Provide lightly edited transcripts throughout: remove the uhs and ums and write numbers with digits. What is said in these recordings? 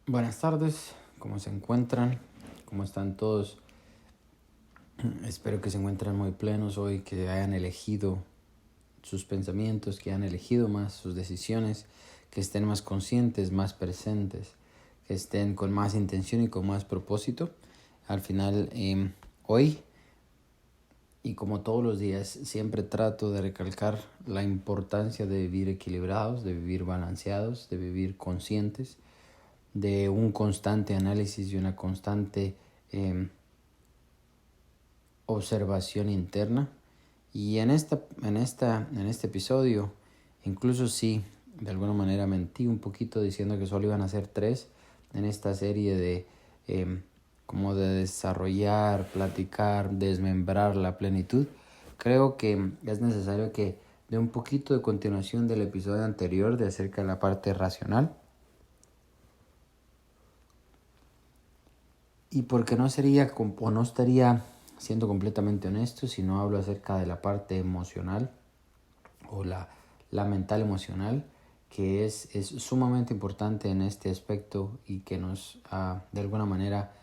Buenas tardes, ¿cómo se encuentran? ¿Cómo están todos? Espero que se encuentren muy plenos hoy, que hayan elegido sus pensamientos, que hayan elegido más sus decisiones, que estén más conscientes, más presentes, que estén con más intención y con más propósito. Al final, hoy y como todos los días, siempre trato de recalcar la importancia de vivir equilibrados, de vivir balanceados, de vivir conscientes, de un constante análisis y una constante observación interna. Y en este episodio, incluso sí, de alguna manera mentí un poquito diciendo que solo iban a ser 3 en esta serie de como de desarrollar, platicar, desmembrar la plenitud. Creo que es necesario que dé un poquito de continuación del episodio anterior de acerca de la parte racional. Y porque no sería o no estaría siendo completamente honesto si no hablo acerca de la parte emocional o la mental emocional, que es sumamente importante en este aspecto y que nos de alguna manera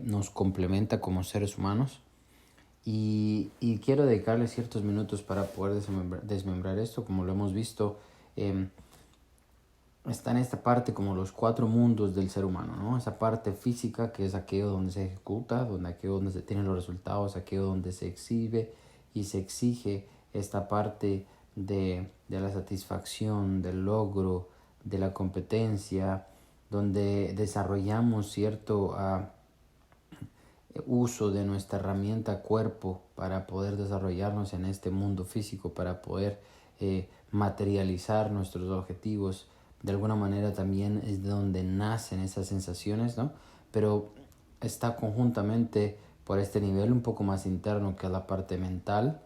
nos complementa como seres humanos. Y quiero dedicarle ciertos minutos para poder desmembrar esto, como lo hemos visto. Está en esta parte como los 4 mundos del ser humano, ¿no? Esa parte física, que es aquello donde se ejecuta, aquello donde se tienen los resultados, aquello donde se exhibe y se exige. Esta parte de la satisfacción, del logro, de la competencia, donde desarrollamos cierto uso de nuestra herramienta cuerpo para poder desarrollarnos en este mundo físico, para poder materializar nuestros objetivos. De alguna manera también es de donde nacen esas sensaciones, ¿no? Pero está conjuntamente por este nivel un poco más interno, que es la parte mental,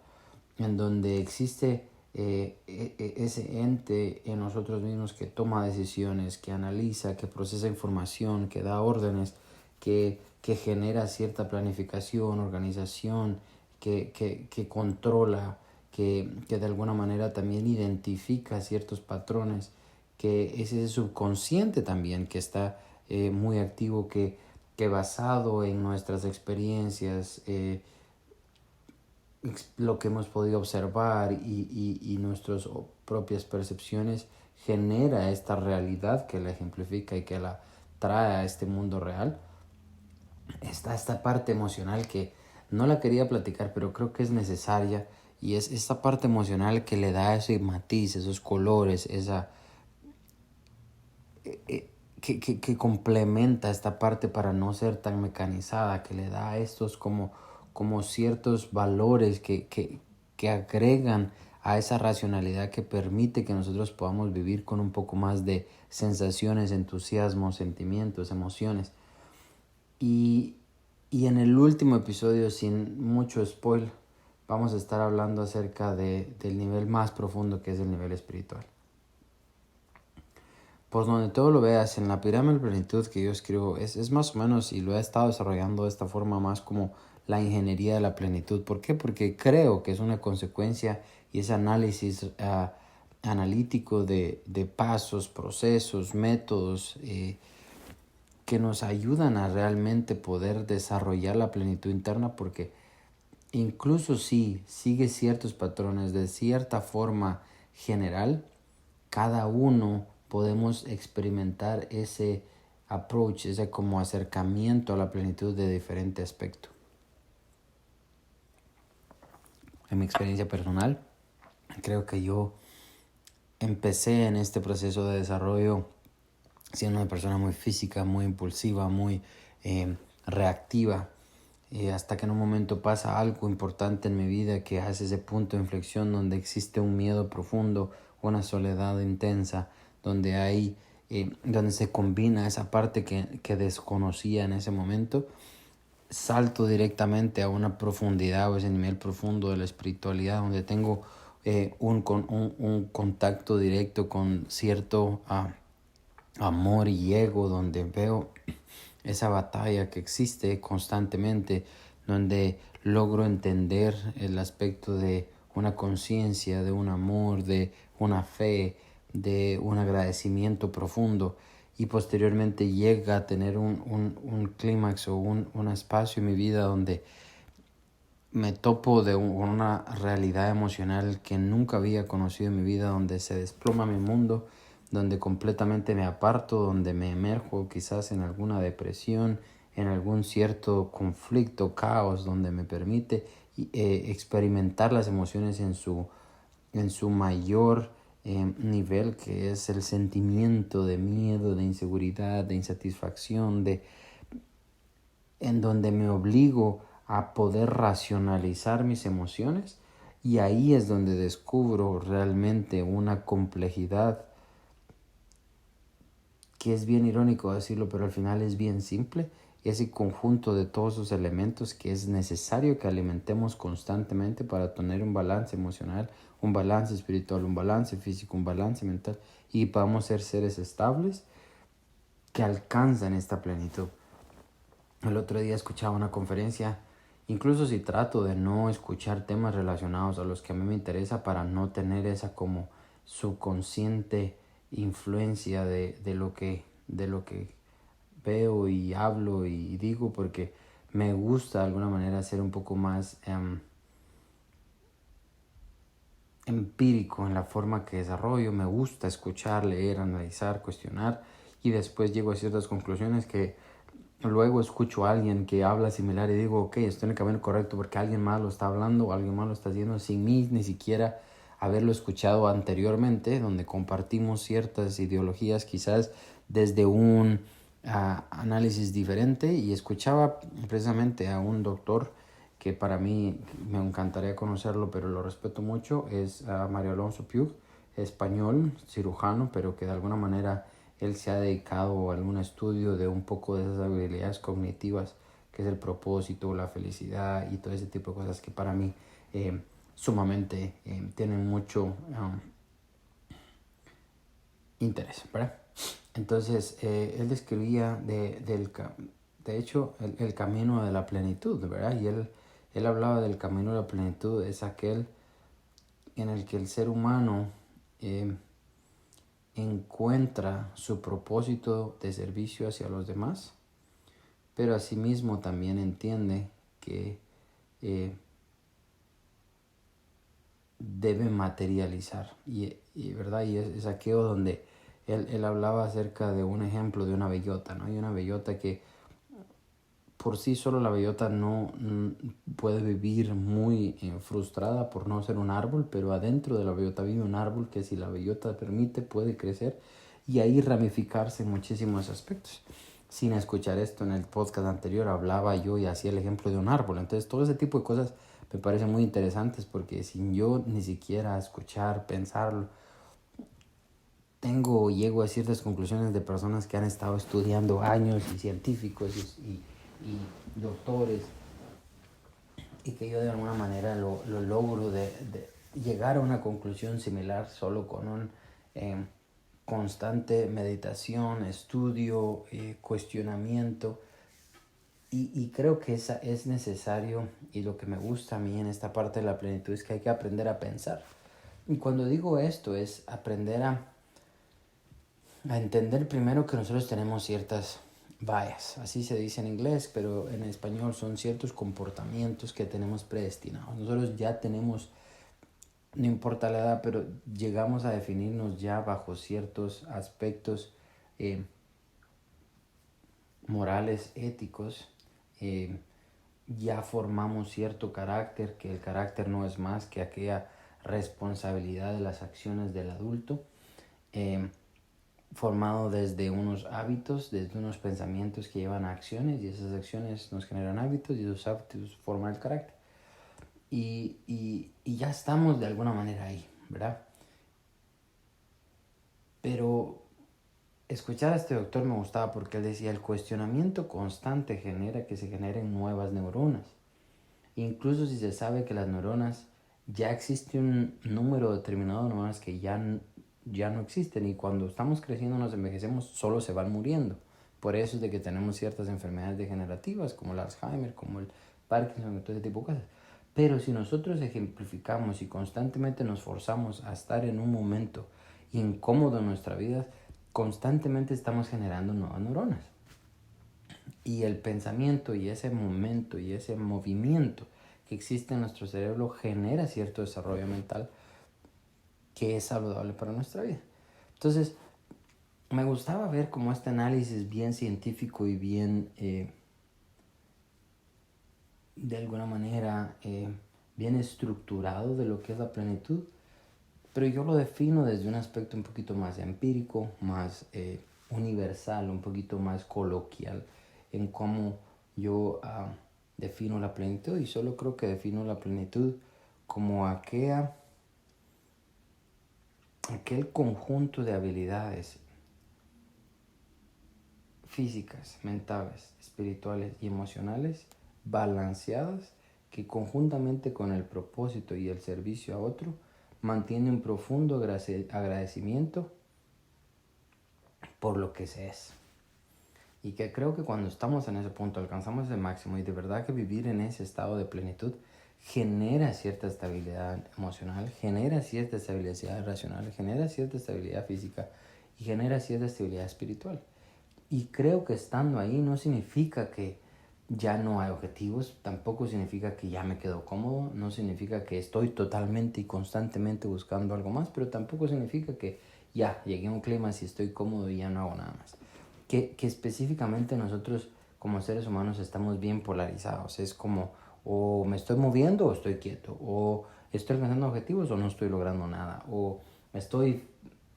en donde existe ese ente en nosotros mismos que toma decisiones, que analiza, que procesa información, que da órdenes, que genera cierta planificación, organización, que controla, que de alguna manera también identifica ciertos patrones, que es ese subconsciente también que está muy activo, que basado en nuestras experiencias, lo que hemos podido observar y nuestras propias percepciones, genera esta realidad que la ejemplifica y que la trae a este mundo real. Está esta parte emocional que no la quería platicar, pero creo que es necesaria, y es esta parte emocional que le da ese matiz, esos colores, esa que complementa esta parte para no ser tan mecanizada, que le da estos como ciertos valores que agregan a esa racionalidad que permite que nosotros podamos vivir con un poco más de sensaciones, entusiasmo, sentimientos, emociones. Y, y en el último episodio, sin mucho spoil, vamos a estar hablando acerca del nivel más profundo, que es el nivel espiritual. Pues donde todo lo veas, en la pirámide de plenitud que yo escribo, es más o menos, y lo he estado desarrollando de esta forma más como la ingeniería de la plenitud. ¿Por qué? Porque creo que es una consecuencia y ese análisis analítico de pasos, procesos, métodos que nos ayudan a realmente poder desarrollar la plenitud interna, porque incluso si sigue ciertos patrones de cierta forma general, cada uno podemos experimentar ese approach, ese como acercamiento a la plenitud de diferente aspecto. En mi experiencia personal, creo que yo empecé en este proceso de desarrollo siendo una persona muy física, muy impulsiva, muy reactiva, hasta que en un momento pasa algo importante en mi vida que hace ese punto de inflexión donde existe un miedo profundo, una soledad intensa, donde se combina esa parte que desconocía en ese momento. Salto directamente a una profundidad o ese nivel profundo de la espiritualidad, donde tengo un contacto directo con cierto amor y ego, donde veo esa batalla que existe constantemente, donde logro entender el aspecto de una conciencia, de un amor, de una fe, de un agradecimiento profundo. y posteriormente llega a tener un clímax o un espacio en mi vida donde me topo con una realidad emocional que nunca había conocido en mi vida, donde se desploma mi mundo, donde completamente me aparto, donde me emerjo quizás en alguna depresión, en algún cierto conflicto, caos, donde me permite experimentar las emociones en su mayor nivel, que es el sentimiento de miedo, de inseguridad, de insatisfacción, en donde me obligo a poder racionalizar mis emociones, y ahí es donde descubro realmente una complejidad que es bien irónico decirlo, pero al final es bien simple. Ese conjunto de todos esos elementos que es necesario que alimentemos constantemente para tener un balance emocional, un balance espiritual, un balance físico, un balance mental, y podamos ser seres estables que alcanzan esta plenitud. El otro día escuchaba una conferencia, incluso si trato de no escuchar temas relacionados a los que a mí me interesa para no tener esa como subconsciente influencia de lo que veo y hablo y digo, porque me gusta de alguna manera ser un poco más empírico en la forma que desarrollo. Me gusta escuchar, leer, analizar, cuestionar, y después llego a ciertas conclusiones que luego escucho a alguien que habla similar y digo, ok, estoy en el camino correcto porque alguien más lo está hablando o alguien más lo está haciendo sin mí ni siquiera haberlo escuchado anteriormente, donde compartimos ciertas ideologías quizás desde un análisis diferente. Y escuchaba precisamente a un doctor que para mí me encantaría conocerlo, pero lo respeto mucho, es Mario Alonso Puig, español, cirujano, pero que de alguna manera él se ha dedicado a algún estudio de un poco de esas habilidades cognitivas, que es el propósito, la felicidad y todo ese tipo de cosas que para mí sumamente tienen mucho interés, ¿verdad? Entonces, él describía de hecho el camino de la plenitud, ¿verdad? Y él hablaba del camino de la plenitud, es aquel en el que el ser humano encuentra su propósito de servicio hacia los demás, pero asimismo también entiende que debe materializar. ¿Verdad? Y es aquello donde él hablaba acerca de un ejemplo de una bellota, ¿no? Hay una bellota que por sí solo la bellota no puede vivir muy frustrada por no ser un árbol, pero adentro de la bellota vive un árbol que, si la bellota permite, puede crecer y ahí ramificarse en muchísimos aspectos. Sin escuchar esto, en el podcast anterior hablaba yo y hacía el ejemplo de un árbol. Entonces todo ese tipo de cosas me parecen muy interesantes, porque sin yo ni siquiera escuchar, pensarlo, llego a ciertas conclusiones de personas que han estado estudiando años, y científicos y doctores, y que yo de alguna manera lo logro de llegar a una conclusión similar solo con un constante meditación, estudio, cuestionamiento. Y creo que esa es necesario, y lo que me gusta a mí en esta parte de la plenitud es que hay que aprender a pensar. Y cuando digo esto es aprender a entender primero que nosotros tenemos ciertas bias, así se dice en inglés, pero en español son ciertos comportamientos que tenemos predestinados. Nosotros ya tenemos, no importa la edad, pero llegamos a definirnos ya bajo ciertos aspectos morales, éticos. Ya formamos cierto carácter, que el carácter no es más que aquella responsabilidad de las acciones del adulto, formado desde unos hábitos, desde unos pensamientos que llevan a acciones, y esas acciones nos generan hábitos y esos hábitos forman el carácter. Y ya estamos de alguna manera ahí, ¿verdad? Pero escuchar a este doctor me gustaba porque él decía: el cuestionamiento constante genera que se generen nuevas neuronas. Incluso si se sabe que las neuronas, ya existe un número determinado de neuronas que ya no existen, y cuando estamos creciendo, nos envejecemos, solo se van muriendo. Por eso es de que tenemos ciertas enfermedades degenerativas como el Alzheimer, como el Parkinson y todo ese tipo de cosas. Pero si nosotros ejemplificamos y constantemente nos forzamos a estar en un momento incómodo en nuestra vida, constantemente estamos generando nuevas neuronas. Y el pensamiento y ese momento y ese movimiento que existe en nuestro cerebro genera cierto desarrollo mental que es saludable para nuestra vida. Entonces, me gustaba ver como este análisis bien científico y bien, de alguna manera, bien estructurado de lo que es la plenitud, pero yo lo defino desde un aspecto un poquito más empírico, más universal, un poquito más coloquial en cómo yo defino la plenitud, y solo creo que defino la plenitud como aquel conjunto de habilidades físicas, mentales, espirituales y emocionales balanceadas que conjuntamente con el propósito y el servicio a otro mantiene un profundo agradecimiento por lo que se es. Y que creo que cuando estamos en ese punto, alcanzamos el máximo, y de verdad que vivir en ese estado de plenitud genera cierta estabilidad emocional, genera cierta estabilidad racional, genera cierta estabilidad física y genera cierta estabilidad espiritual. Y creo que estando ahí no significa que ya no hay objetivos, tampoco significa que ya me quedo cómodo, no significa que estoy totalmente y constantemente buscando algo más, pero tampoco significa que ya llegué a un clima y estoy cómodo y ya no hago nada más. Que específicamente nosotros como seres humanos estamos bien polarizados. Es como, o me estoy moviendo o estoy quieto, o estoy alcanzando objetivos o no estoy logrando nada, o estoy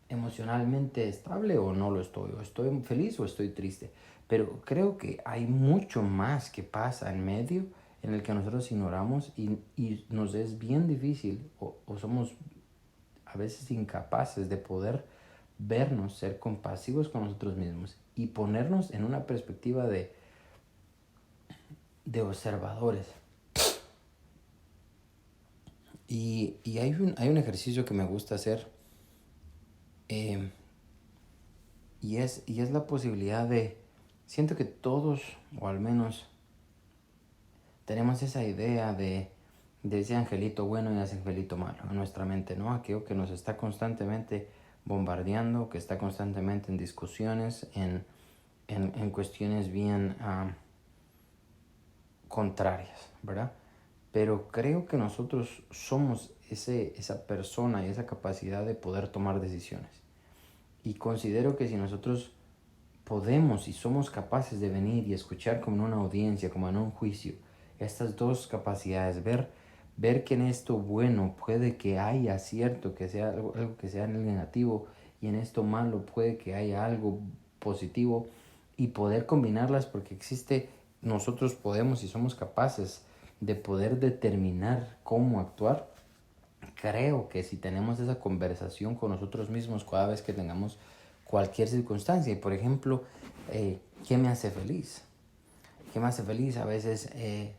emocionalmente estable o no lo estoy, o estoy feliz o estoy triste. Pero creo que hay mucho más que pasa en medio en el que nosotros ignoramos, y nos es bien difícil o somos a veces incapaces de poder vernos, ser compasivos con nosotros mismos y ponernos en una perspectiva de observadores. Y hay un ejercicio que me gusta hacer, eh, y es la posibilidad de, siento que todos, o al menos tenemos esa idea de ese angelito bueno y ese angelito malo en nuestra mente, ¿no? Aquello que nos está constantemente bombardeando, que está constantemente en discusiones, en cuestiones bien contrarias, ¿verdad? Pero creo que nosotros somos esa persona y esa capacidad de poder tomar decisiones. Y considero que si nosotros podemos y somos capaces de venir y escuchar como en una audiencia, como en un juicio, estas dos capacidades, ver que en esto bueno puede que haya cierto, que sea algo que sea en el negativo, y en esto malo puede que haya algo positivo, y poder combinarlas, porque nosotros podemos y somos capaces de poder determinar cómo actuar. Creo que si tenemos esa conversación con nosotros mismos cada vez que tengamos cualquier circunstancia, y por ejemplo, ¿qué me hace feliz? ¿Qué me hace feliz? A veces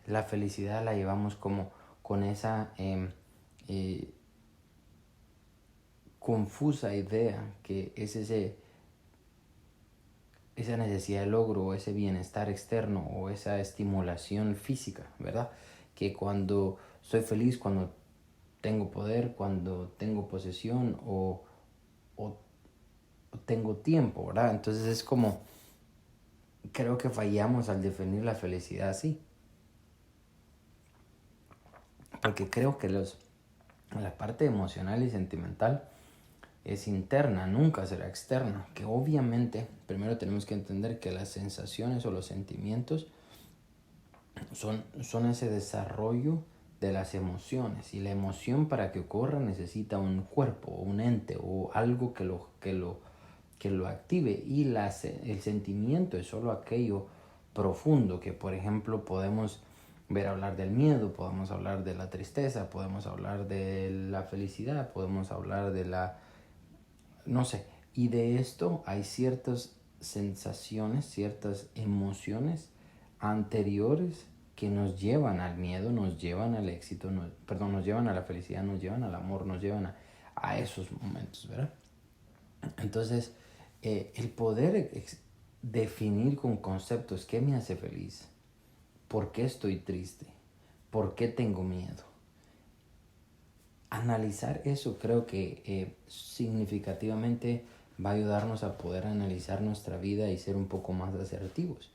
la felicidad la llevamos como con esa confusa idea que es esa necesidad de logro, o ese bienestar externo, o esa estimulación física, ¿verdad? Que cuando estoy feliz, cuando tengo poder, cuando tengo posesión, o tengo tiempo, ¿verdad? Entonces es como, creo que fallamos al definir la felicidad así. Porque creo que la parte emocional y sentimental es interna, nunca será externa. Que obviamente primero tenemos que entender que las sensaciones o los sentimientos son ese desarrollo de las emociones, y la emoción, para que ocurra, necesita un cuerpo, un ente o algo que lo active, y el sentimiento es solo aquello profundo que, por ejemplo, podemos ver hablar del miedo, podemos hablar de la tristeza, podemos hablar de la felicidad, podemos hablar de no sé, y de esto hay ciertas sensaciones, ciertas emociones anteriores que nos llevan al miedo, nos llevan al éxito, nos llevan a la felicidad, nos llevan al amor, nos llevan a esos momentos, ¿verdad? Entonces, el poder definir con conceptos qué me hace feliz, por qué estoy triste, por qué tengo miedo. Analizar eso creo que significativamente va a ayudarnos a poder analizar nuestra vida y ser un poco más asertivos.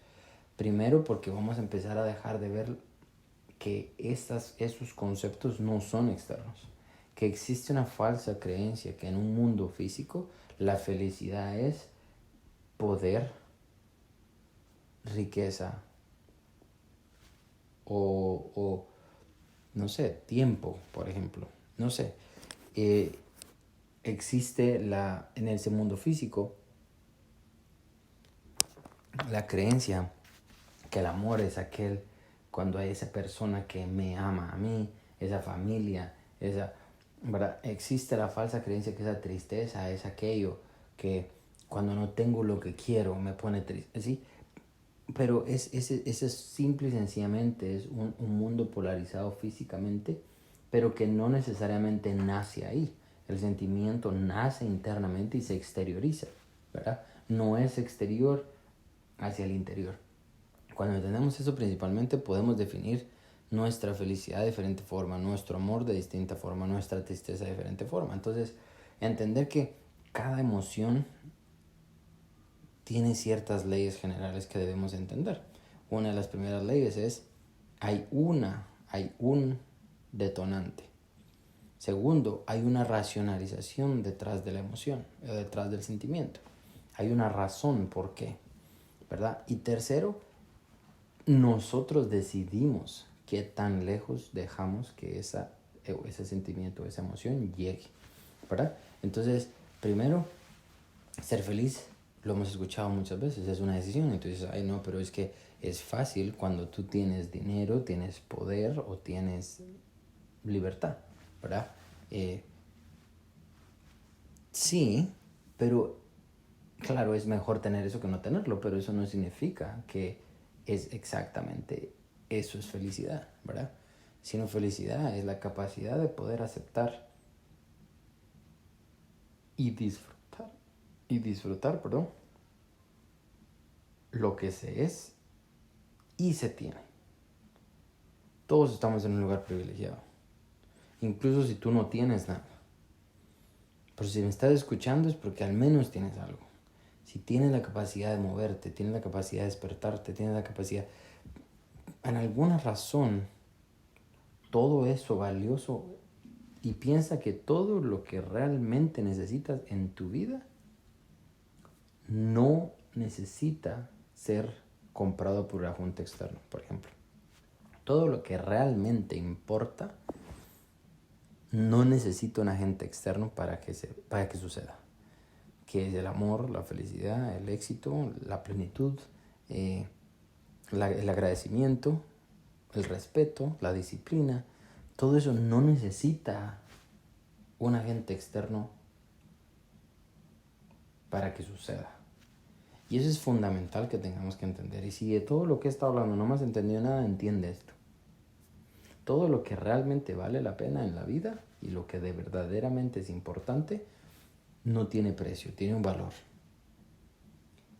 Primero porque vamos a empezar a dejar de ver que esos conceptos no son externos, que existe una falsa creencia que en un mundo físico la felicidad es poder, riqueza o no sé, tiempo, por ejemplo. No sé, existe en ese mundo físico la creencia que el amor es aquel cuando hay esa persona que me ama a mí, esa familia, ¿verdad? Existe la falsa creencia que esa tristeza es aquello que cuando no tengo lo que quiero me pone triste, ¿sí? Pero ese es simple y sencillamente es un mundo polarizado físicamente, pero que no necesariamente nace ahí. El sentimiento nace internamente y se exterioriza, ¿verdad? No es exterior hacia el interior. Cuando entendemos eso principalmente podemos definir nuestra felicidad de diferente forma, nuestro amor de distinta forma, nuestra tristeza de diferente forma. Entonces, entender que cada emoción tiene ciertas leyes generales que debemos entender. Una de las primeras leyes es, hay un detonante. Segundo, hay una racionalización detrás de la emoción, detrás del sentimiento. Hay una razón por qué, ¿verdad? Y tercero, nosotros decidimos qué tan lejos dejamos que ese sentimiento, esa emoción llegue, ¿verdad? Entonces, primero, ser feliz, lo hemos escuchado muchas veces, es una decisión. Entonces, ay no, pero es que es fácil cuando tú tienes dinero, tienes poder o tienes libertad, ¿verdad? Sí, pero claro, es mejor tener eso que no tenerlo, pero eso no significa que es exactamente eso es felicidad, ¿verdad? Sino felicidad es la capacidad de poder aceptar y disfrutar, perdón, lo que se es y se tiene. Todos estamos en un lugar privilegiado, incluso si tú no tienes nada. Pero si me estás escuchando es porque al menos tienes algo. Si tienes la capacidad de moverte, tienes la capacidad de despertarte, tienes la capacidad, en alguna razón, todo eso valioso, y piensa que todo lo que realmente necesitas en tu vida no necesita ser comprado por un agente externo, por ejemplo. Todo lo que realmente importa no necesita un agente externo para que suceda. Que es el amor, la felicidad, el éxito, la plenitud, el agradecimiento, el respeto, la disciplina. Todo eso no necesita un agente externo para que suceda. Y eso es fundamental que tengamos que entender. Y si de todo lo que he estado hablando no me has entendido nada, entiende esto. Todo lo que realmente vale la pena en la vida y lo que de verdaderamente es importante no tiene precio, tiene un valor.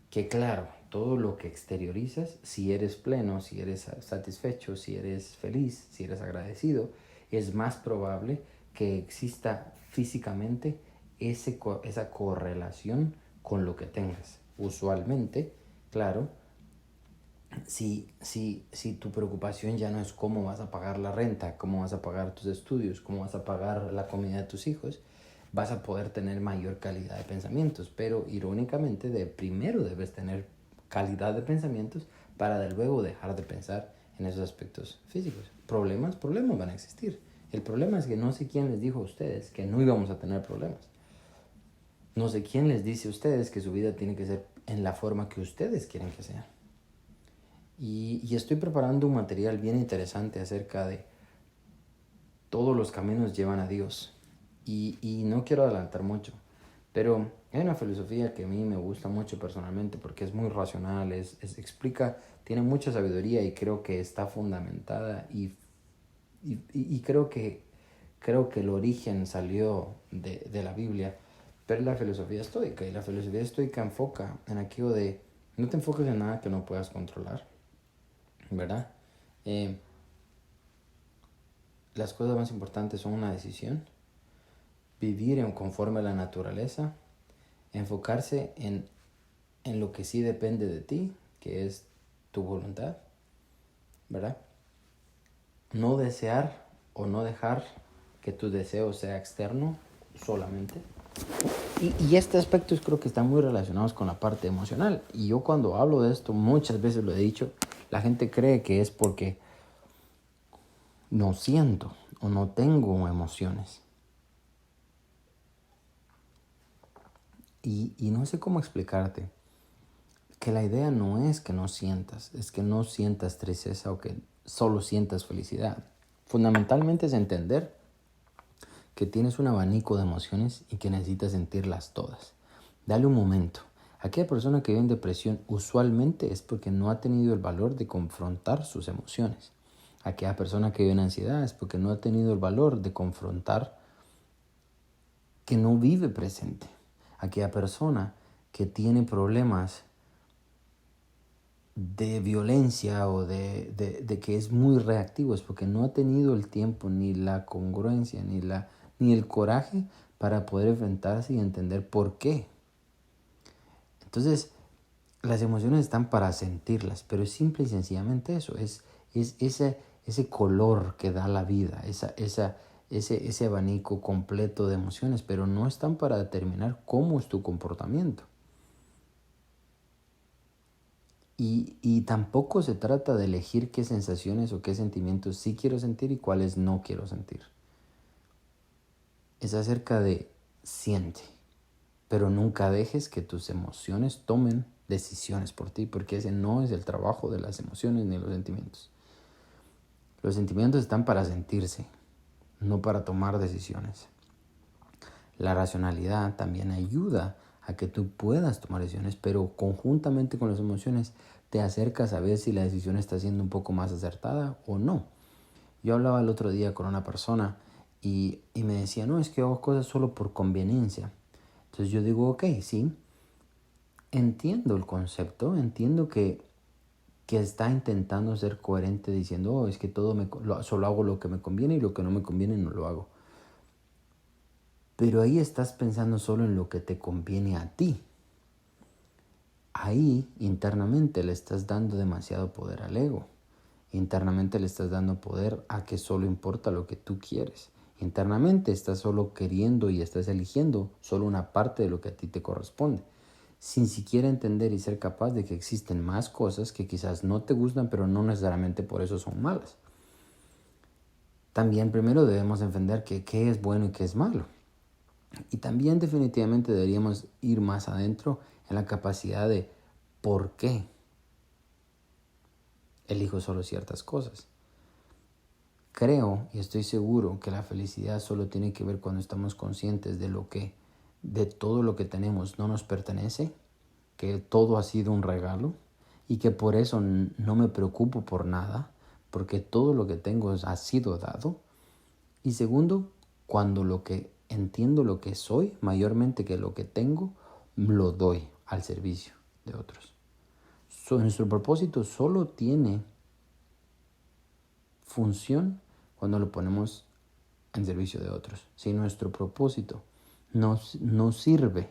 Que claro, todo lo que exteriorizas, si eres pleno, si eres satisfecho, si eres feliz, si eres agradecido, es más probable que exista físicamente esa correlación con lo que tengas. Usualmente, claro, si tu preocupación ya no es cómo vas a pagar la renta, cómo vas a pagar tus estudios, cómo vas a pagar la comida de tus hijos, vas a poder tener mayor calidad de pensamientos. Pero irónicamente, primero debes tener calidad de pensamientos para luego dejar de pensar en esos aspectos físicos. Problemas van a existir. El problema es que no sé quién les dijo a ustedes que no íbamos a tener problemas. No sé quién les dice a ustedes que su vida tiene que ser en la forma que ustedes quieren que sea. Y estoy preparando un material bien interesante acerca de todos los caminos llevan a Dios. Y no quiero adelantar mucho, pero hay una filosofía que a mí me gusta mucho personalmente porque es muy racional, explica, tiene mucha sabiduría y creo que está fundamentada y creo que el origen salió de la Biblia, pero es la filosofía estoica. Y la filosofía estoica enfoca en aquello de no te enfoques en nada que no puedas controlar, ¿verdad? Las cosas más importantes son una decisión, vivir conforme a la naturaleza, Enfocarse en lo que sí depende de ti, que es tu voluntad, ¿verdad? No desear o no dejar que tu deseo sea externo solamente. Y este aspecto creo que están muy relacionados con la parte emocional. Y yo cuando hablo de esto, muchas veces lo he dicho, la gente cree que es porque no siento o no tengo emociones. Y no sé cómo explicarte que la idea no es que no sientas, es que no sientas tristeza o que solo sientas felicidad. Fundamentalmente es entender que tienes un abanico de emociones y que necesitas sentirlas todas. Dale un momento. Aquella persona que vive en depresión usualmente es porque no ha tenido el valor de confrontar sus emociones. Aquella persona que vive en ansiedad es porque no ha tenido el valor de confrontar que no vive presente. Aquella persona que tiene problemas de violencia o de que es muy reactivo es porque no ha tenido el tiempo ni la congruencia ni el coraje para poder enfrentarse y entender por qué. Entonces, las emociones están para sentirlas, pero es simple y sencillamente eso, es ese color que da la vida, ese abanico completo de emociones, pero no están para determinar cómo es tu comportamiento. Y tampoco se trata de elegir qué sensaciones o qué sentimientos sí quiero sentir y cuáles no quiero sentir. Es acerca de siente, pero nunca dejes que tus emociones tomen decisiones por ti, porque ese no es el trabajo de las emociones ni los sentimientos. Los sentimientos están para sentirse, no para tomar decisiones. La racionalidad también ayuda a que tú puedas tomar decisiones, pero conjuntamente con las emociones te acercas a ver si la decisión está siendo un poco más acertada o no. Yo hablaba el otro día con una persona y me decía, no, es que hago cosas solo por conveniencia. Entonces yo digo, ok, sí, entiendo el concepto, entiendo que está intentando ser coherente diciendo, es que solo hago lo que me conviene y lo que no me conviene no lo hago. Pero ahí estás pensando solo en lo que te conviene a ti. Ahí internamente le estás dando demasiado poder al ego. Internamente le estás dando poder a que solo importa lo que tú quieres. Internamente estás solo queriendo y estás eligiendo solo una parte de lo que a ti te corresponde, sin siquiera entender y ser capaz de que existen más cosas que quizás no te gustan, pero no necesariamente por eso son malas. También primero debemos entender qué es bueno y qué es malo. Y también definitivamente deberíamos ir más adentro en la capacidad de por qué elijo solo ciertas cosas. Creo y estoy seguro que la felicidad solo tiene que ver cuando estamos conscientes de todo lo que tenemos no nos pertenece, que todo ha sido un regalo y que por eso no me preocupo por nada, porque todo lo que tengo ha sido dado. Y segundo, cuando entiendo lo que soy, mayormente que lo que tengo, lo doy al servicio de otros. Nuestro propósito solo tiene función cuando lo ponemos en servicio de otros. Si nuestro propósito no sirve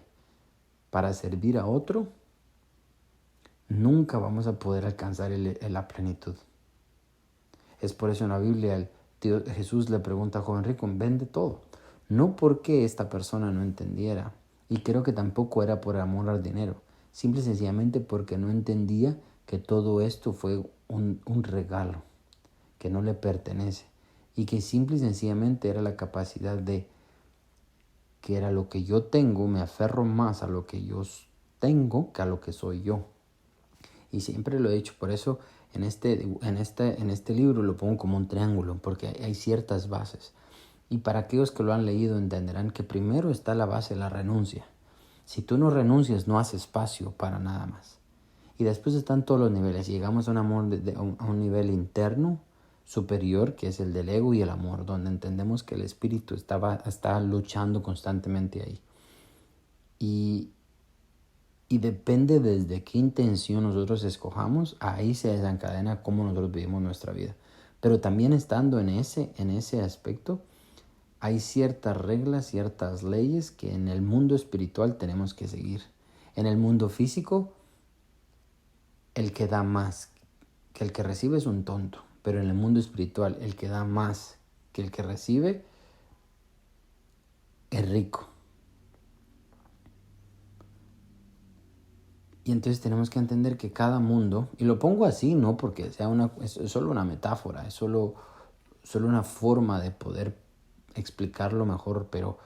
para servir a otro, nunca vamos a poder alcanzar la plenitud. Es por eso en la Biblia Jesús le pregunta a joven rico, vende todo. No porque esta persona no entendiera, y creo que tampoco era por amor al dinero, simple y sencillamente porque no entendía que todo esto fue un regalo, que no le pertenece, y que simple y sencillamente era la capacidad de que era lo que yo tengo, me aferro más a lo que yo tengo que a lo que soy yo. Y siempre lo he dicho, por eso en este libro lo pongo como un triángulo, porque hay ciertas bases. Y para aquellos que lo han leído entenderán que primero está la base, la renuncia. Si tú no renuncias, no haces espacio para nada más. Y después están todos los niveles. Llegamos a un amor a un nivel interno superior, que es el del ego y el amor, donde entendemos que el espíritu está luchando constantemente ahí. Y depende desde qué intención nosotros escojamos, ahí se desencadena cómo nosotros vivimos nuestra vida. Pero también estando en ese aspecto, hay ciertas reglas, ciertas leyes que en el mundo espiritual tenemos que seguir. En el mundo físico, el que da más que el que recibe es un tonto, pero en el mundo espiritual, el que da más que el que recibe es rico. Y entonces tenemos que entender que cada mundo, y lo pongo así, no porque sea es solo una metáfora, es solo una forma de poder explicarlo mejor, pero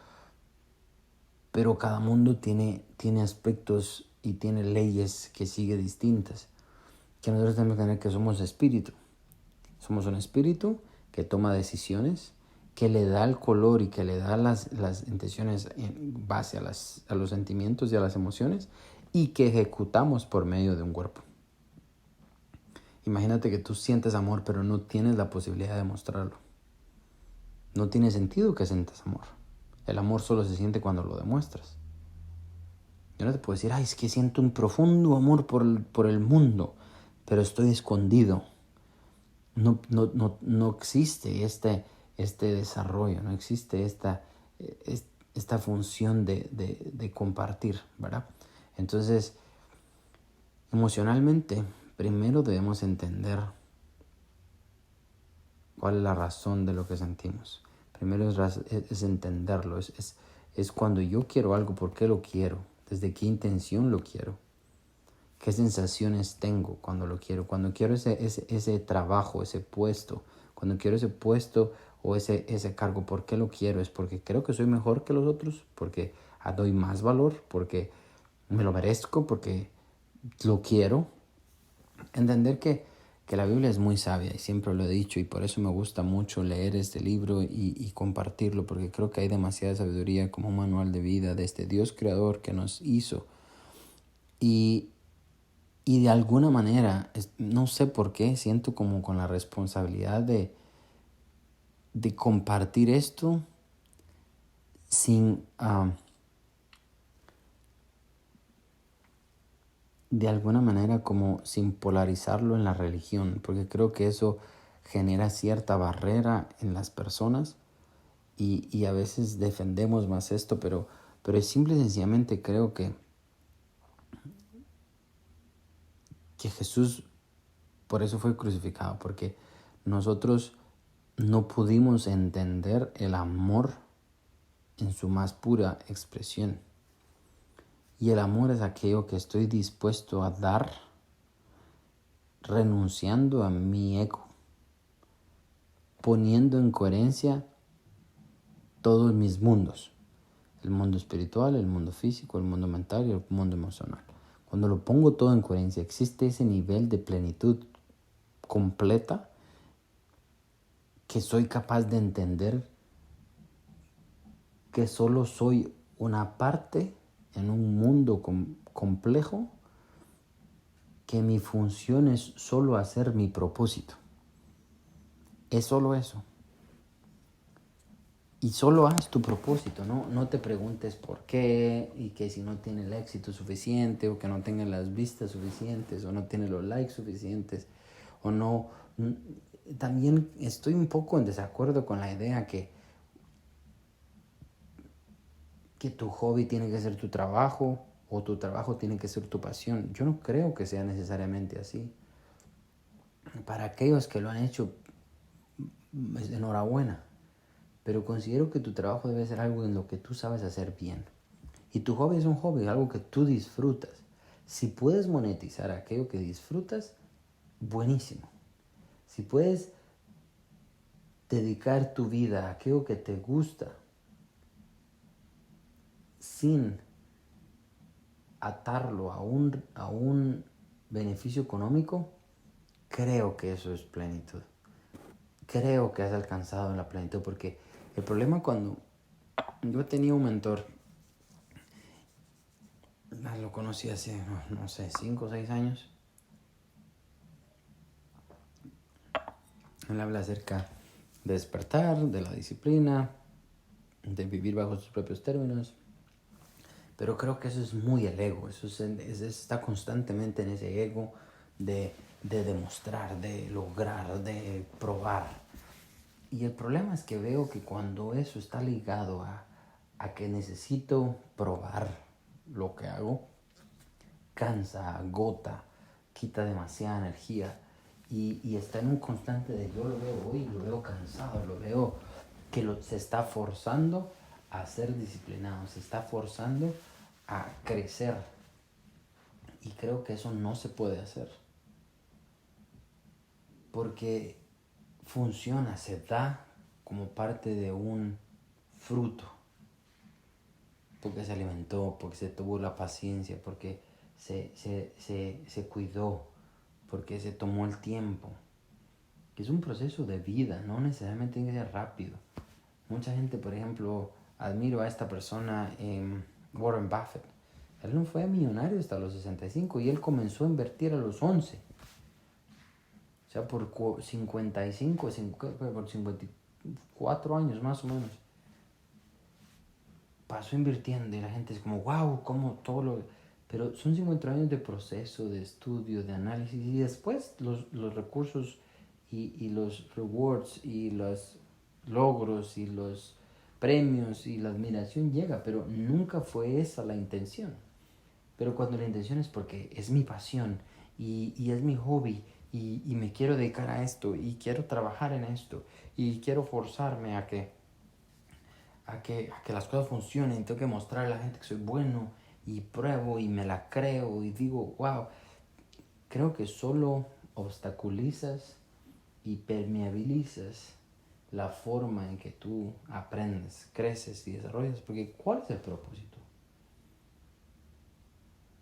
cada mundo tiene aspectos y tiene leyes que sigue distintas. Que nosotros tenemos que entender que somos espíritu. Somos un espíritu que toma decisiones, que le da el color y que le da las intenciones en base a los sentimientos y a las emociones, y que ejecutamos por medio de un cuerpo. Imagínate que tú sientes amor, pero no tienes la posibilidad de mostrarlo. No tiene sentido que sientas amor. El amor solo se siente cuando lo demuestras. Yo no te puedo decir, es que siento un profundo amor por el mundo, pero estoy escondido. No existe este desarrollo, no existe esta función de compartir, ¿verdad? Entonces, emocionalmente, primero debemos entender cuál es la razón de lo que sentimos. Primero es entenderlo, es cuando yo quiero algo, ¿por qué lo quiero? ¿Desde qué intención lo quiero? ¿Qué sensaciones tengo cuando lo quiero? Cuando quiero ese trabajo, ese puesto, cuando quiero ese puesto o ese cargo, ¿por qué lo quiero? ¿Es porque creo que soy mejor que los otros? ¿Porque doy más valor? ¿Porque me lo merezco? ¿Porque lo quiero? Entender que la Biblia es muy sabia, y siempre lo he dicho, y por eso me gusta mucho leer este libro y compartirlo, porque creo que hay demasiada sabiduría como un manual de vida de este Dios creador que nos hizo. Y de alguna manera, no sé por qué, siento como con la responsabilidad de compartir esto sin, de alguna manera, como sin polarizarlo en la religión, porque creo que eso genera cierta barrera en las personas, y a veces defendemos más esto, pero simple y sencillamente creo que Jesús por eso fue crucificado, porque nosotros no pudimos entender el amor en su más pura expresión. Y el amor es aquello que estoy dispuesto a dar renunciando a mi ego, poniendo en coherencia todos mis mundos: el mundo espiritual, el mundo físico, el mundo mental y el mundo emocional. Cuando lo pongo todo en coherencia, existe ese nivel de plenitud completa que soy capaz de entender que solo soy una parte en un mundo complejo, que mi función es solo hacer mi propósito. Es solo eso. Y solo haz tu propósito, no te preguntes por qué, y que si no tiene el éxito suficiente, o que no tenga las vistas suficientes, o no tiene los likes suficientes, o no. También estoy un poco en desacuerdo con la idea que tu hobby tiene que ser tu trabajo, o tu trabajo tiene que ser tu pasión. Yo no creo que sea necesariamente así. Para aquellos que lo han hecho, enhorabuena. Pero considero que tu trabajo debe ser algo en lo que tú sabes hacer bien. Y tu hobby es un hobby, algo que tú disfrutas. Si puedes monetizar aquello que disfrutas, buenísimo. Si puedes dedicar tu vida a aquello que te gusta, sin atarlo a un beneficio económico, creo que eso es plenitud. Creo que has alcanzado la plenitud, porque el problema cuando yo tenía un mentor, lo conocí hace, no sé, 5 o 6 años. Él habla acerca de despertar, de la disciplina, de vivir bajo sus propios términos. Pero creo que eso es muy el ego. Eso está constantemente en ese ego de demostrar, de lograr, de probar. Y el problema es que veo que cuando eso está ligado a que necesito probar lo que hago, cansa, agota, quita demasiada energía y está en un constante de yo lo veo hoy, lo veo cansado, lo veo que se está forzando a ser disciplinado, se está forzando a crecer y creo que eso no se puede hacer porque funciona, se da como parte de un fruto porque se alimentó, porque se tuvo la paciencia, porque se cuidó, porque se tomó el tiempo. Que es un proceso de vida, no necesariamente tiene que ser rápido. Mucha gente, por ejemplo, admiro a esta persona, Warren Buffett. Él no fue millonario hasta los 65 y él comenzó a invertir a los 11. O sea, por 55, por 54 años más o menos. Pasó invirtiendo y la gente es como, wow, cómo todo lo... Pero son 50 años de proceso, de estudio, de análisis y después los recursos y los rewards y los logros y los premios y la admiración llega, pero nunca fue esa la intención. Pero cuando la intención es porque es mi pasión y es mi hobby y me quiero dedicar a esto y quiero trabajar en esto y quiero forzarme a que las cosas funcionen, tengo que mostrarle a la gente que soy bueno y pruebo y me la creo y digo, wow, creo que solo obstaculizas y permeabilizas la forma en que tú aprendes, creces y desarrollas, porque ¿cuál es el propósito?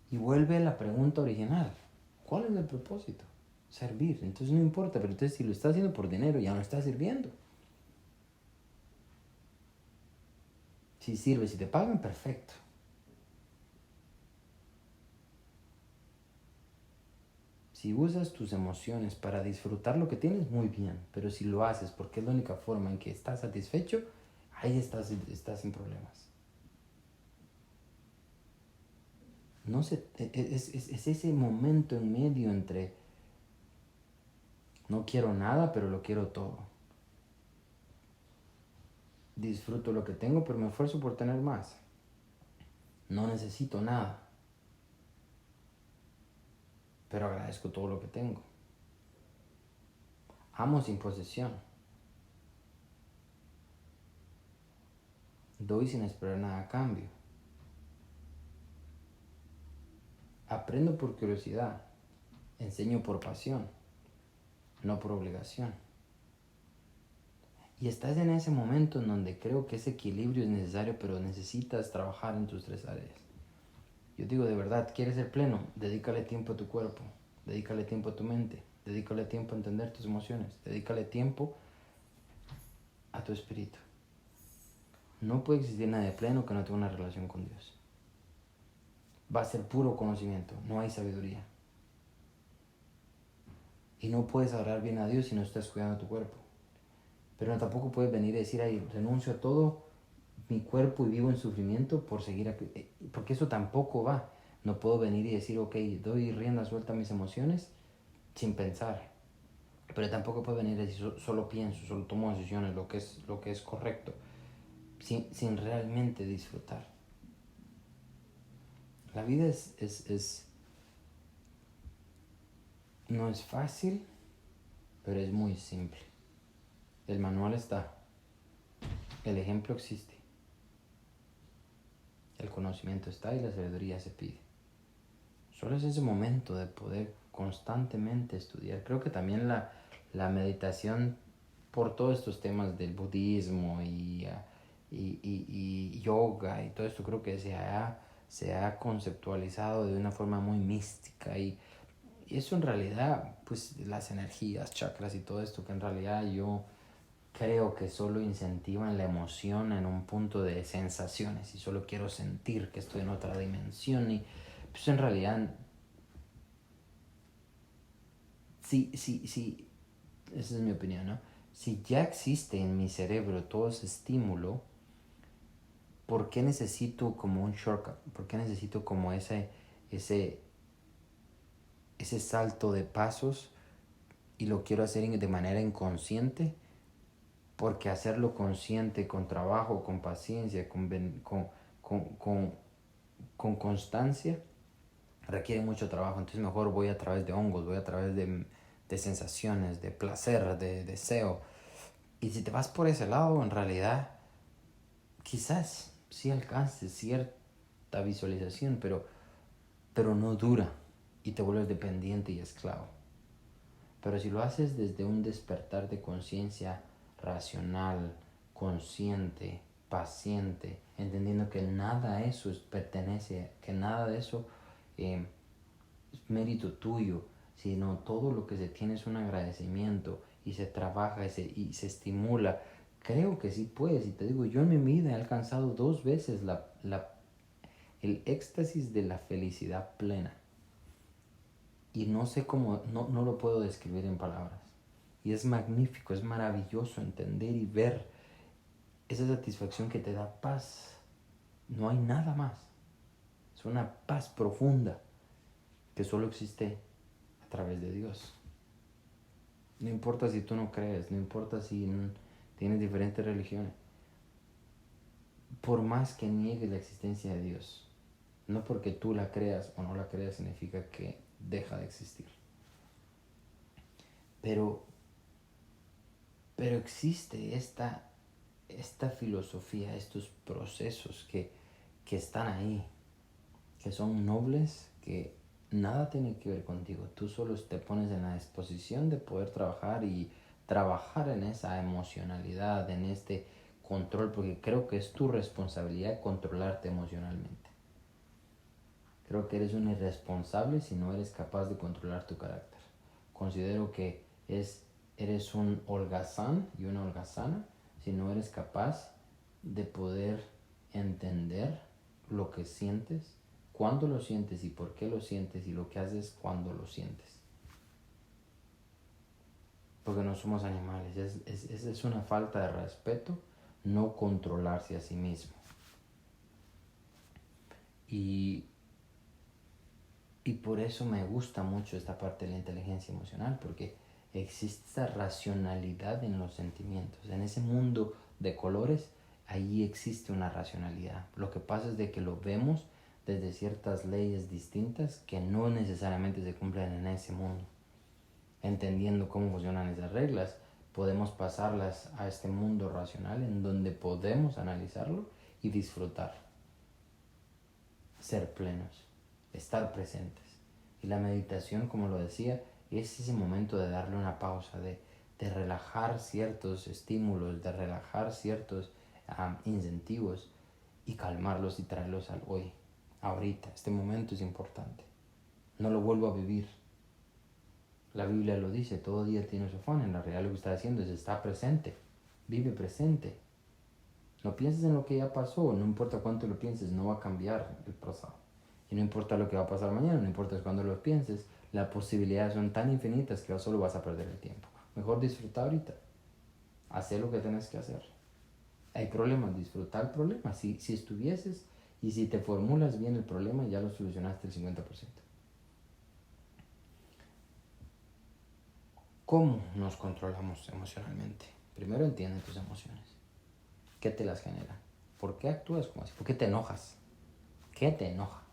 Y vuelve la pregunta original, ¿cuál es el propósito? Servir, entonces no importa, pero entonces si lo estás haciendo por dinero ya no estás sirviendo. Si sirve, si te pagan, perfecto. Si usas tus emociones para disfrutar lo que tienes, muy bien. Pero si lo haces porque es la única forma en que estás satisfecho, ahí estás sin problemas. No sé, es ese momento en medio entre no quiero nada, pero lo quiero todo. Disfruto lo que tengo, pero me esfuerzo por tener más. No necesito nada, pero agradezco todo lo que tengo. Amo sin posesión. Doy sin esperar nada a cambio. Aprendo por curiosidad. Enseño por pasión, no por obligación. Y estás en ese momento en donde creo que ese equilibrio es necesario, pero necesitas trabajar en tus tres áreas. Yo digo, de verdad, ¿quieres ser pleno? Dedícale tiempo a tu cuerpo, dedícale tiempo a tu mente, dedícale tiempo a entender tus emociones, dedícale tiempo a tu espíritu. No puede existir nada de pleno que no tenga una relación con Dios. Va a ser puro conocimiento, no hay sabiduría. Y no puedes adorar bien a Dios si no estás cuidando tu cuerpo. Pero tampoco puedes venir y decir, ay, renuncio a todo mi cuerpo y vivo en sufrimiento por seguir aquí. Porque eso tampoco va. No puedo venir y decir, ok, doy rienda suelta a mis emociones sin pensar. Pero tampoco puedo venir y decir, solo pienso, solo tomo decisiones, lo que es correcto, sin realmente disfrutar. La vida no es fácil, pero es muy simple. El manual está, el ejemplo existe, el conocimiento está y la sabiduría se pide. Solo es ese momento de poder constantemente estudiar. Creo que también la meditación por todos estos temas del budismo y yoga y todo esto, creo que se ha conceptualizado de una forma muy mística y eso en realidad, pues las energías, chakras y todo esto, que en realidad yo creo que solo incentivan la emoción en un punto de sensaciones y solo quiero sentir que estoy en otra dimensión y pues en realidad sí, esa es mi opinión, ¿no? Si ya existe en mi cerebro todo ese estímulo, ¿por qué necesito como un shortcut? ¿Por qué necesito como ese salto de pasos y lo quiero hacer de manera inconsciente? porque hacerlo consciente, con trabajo, con paciencia, con constancia, requiere mucho trabajo. Entonces mejor voy a través de hongos, voy a través de sensaciones, de placer, de deseo. Y si te vas por ese lado, en realidad, quizás sí alcances cierta visualización, pero no dura y te vuelves dependiente y esclavo. Pero si lo haces desde un despertar de conciencia racional, consciente, paciente, entendiendo que nada de eso pertenece, que nada de eso es mérito tuyo, sino todo lo que se tiene es un agradecimiento y se trabaja y se estimula. Creo que sí puedes, y te digo, yo en mi vida he alcanzado 2 veces el éxtasis de la felicidad plena. Y no sé cómo, no lo puedo describir en palabras. Y es magnífico, es maravilloso entender y ver esa satisfacción que te da paz. No hay nada más. Es una paz profunda que solo existe a través de Dios. No importa si tú no crees, no importa si tienes diferentes religiones. Por más que niegues la existencia de Dios, no porque tú la creas o no la creas significa que deja de existir. Pero existe esta filosofía, estos procesos que están ahí, que son nobles, que nada tiene que ver contigo. Tú solo te pones en la disposición de poder trabajar y trabajar en esa emocionalidad, en este control, porque creo que es tu responsabilidad controlarte emocionalmente. Creo que eres un irresponsable si no eres capaz de controlar tu carácter. Considero que eres un holgazán y una holgazana si no eres capaz de poder entender lo que sientes, cuándo lo sientes y por qué lo sientes y lo que haces cuando lo sientes. Porque no somos animales. Es una falta de respeto no controlarse a sí mismo. Y por eso me gusta mucho esta parte de la inteligencia emocional, porque existe esa racionalidad en los sentimientos. En ese mundo de colores, ahí existe una racionalidad. Lo que pasa es de que lo vemos desde ciertas leyes distintas que no necesariamente se cumplen en ese mundo. Entendiendo cómo funcionan esas reglas, podemos pasarlas a este mundo racional en donde podemos analizarlo y disfrutar. Ser plenos, estar presentes. Y la meditación, como lo decía, es ese momento de darle una pausa, de relajar ciertos estímulos, de relajar ciertos incentivos y calmarlos y traerlos al hoy, ahorita. Este momento es importante. No lo vuelvo a vivir. La Biblia lo dice, todo día tiene su afán. En la realidad lo que está haciendo es estar presente. Vive presente. No pienses en lo que ya pasó, no importa cuánto lo pienses, no va a cambiar el pasado. Y no importa lo que va a pasar mañana, no importa cuándo lo pienses, las posibilidades son tan infinitas que solo vas a perder el tiempo. Mejor disfruta ahorita. Hacer lo que tienes que hacer. Hay problemas, disfruta el problema. Si estuvieses y si te formulas bien el problema, ya lo solucionaste el 50%. ¿Cómo nos controlamos emocionalmente? Primero entiende tus emociones. ¿Qué te las genera? ¿Por qué actúas como así? ¿Por qué te enojas? ¿Qué te enoja?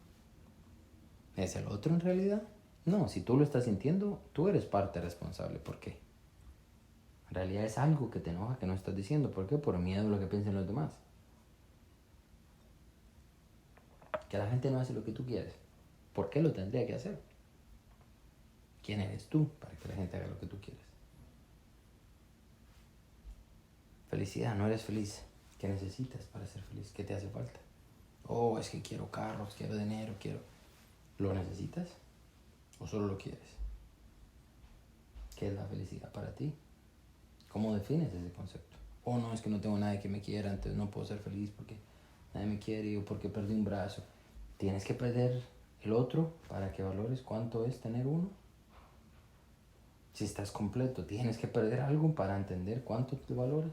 ¿Es el otro en realidad? No, si tú lo estás sintiendo, tú eres parte responsable. ¿Por qué? En realidad es algo que te enoja, que no estás diciendo. ¿Por qué? Por miedo a lo que piensen los demás. Que la gente no hace lo que tú quieres. ¿Por qué lo tendría que hacer? ¿Quién eres tú para que la gente haga lo que tú quieres? Felicidad, no eres feliz. ¿Qué necesitas para ser feliz? ¿Qué te hace falta? Oh, es que quiero carros, quiero dinero, quiero... ¿Lo necesitas? ¿O solo lo quieres? ¿Qué es la felicidad para ti? ¿Cómo defines ese concepto? Oh, no, es que no tengo nadie que me quiera, entonces no puedo ser feliz porque nadie me quiere o porque perdí un brazo. Tienes que perder el otro para que valores cuánto es tener uno. Si estás completo, tienes que perder algo para entender cuánto te valoras.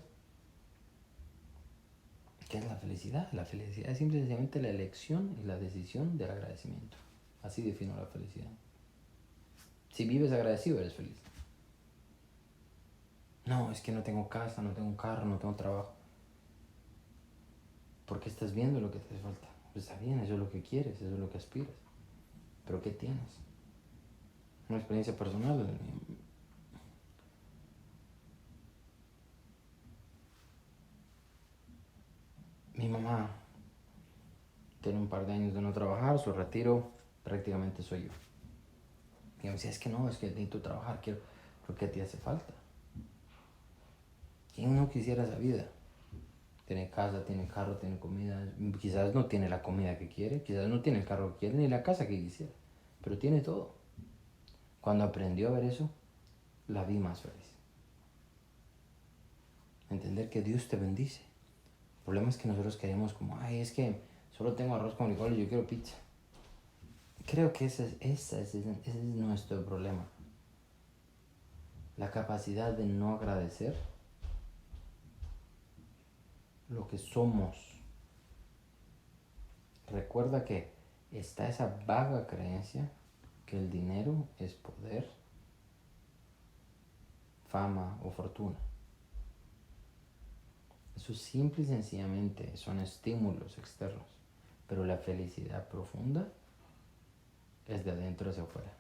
¿Qué es la felicidad? La felicidad es simplemente la elección y la decisión del agradecimiento. Así defino la felicidad. Si vives agradecido, eres feliz. No, es que no tengo casa, no tengo un carro, no tengo trabajo. ¿Por qué estás viendo lo que te hace falta? Pues está bien, eso es lo que quieres, eso es lo que aspiras. Pero ¿qué tienes? Una experiencia personal. Mi mamá tiene un par de años de no trabajar, su retiro prácticamente soy yo. Y me decía, es que no, es que necesito trabajar, quiero, pero ¿qué te hace falta? ¿Quién no quisiera esa vida? Tiene casa, tiene carro, tiene comida. Quizás no tiene la comida que quiere, quizás no tiene el carro que quiere, ni la casa que quisiera, pero tiene todo. Cuando aprendió a ver eso, la vi más feliz. Entender que Dios te bendice. El problema es que nosotros queremos como, ay, es que solo tengo arroz con frijoles y yo quiero pizza. Creo que ese es nuestro problema. La capacidad de no agradecer lo que somos. Recuerda que está esa vaga creencia que el dinero es poder, fama o fortuna. Eso simple y sencillamente son estímulos externos, pero la felicidad profunda es de adentro hacia afuera.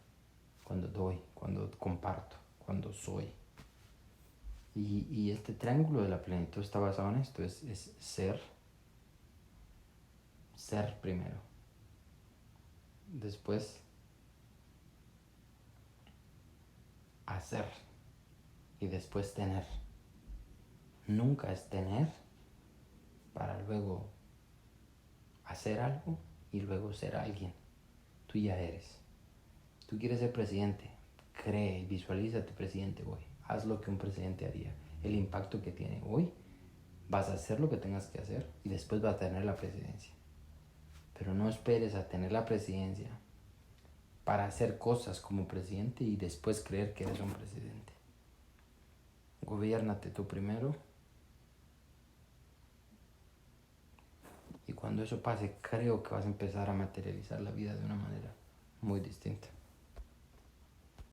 Cuando doy, cuando comparto, cuando soy. Y este triángulo de la plenitud está basado en esto, es ser primero. Después, hacer. Y después tener. Nunca es tener para luego hacer algo y luego ser alguien. Tú ya eres. Tú quieres ser presidente. Cree y visualízate presidente hoy. Haz lo que un presidente haría. El impacto que tiene hoy, vas a hacer lo que tengas que hacer y después vas a tener la presidencia. Pero no esperes a tener la presidencia para hacer cosas como presidente y después creer que eres un presidente. Gobiérnate tú primero. Y cuando eso pase, creo que vas a empezar a materializar la vida de una manera muy distinta.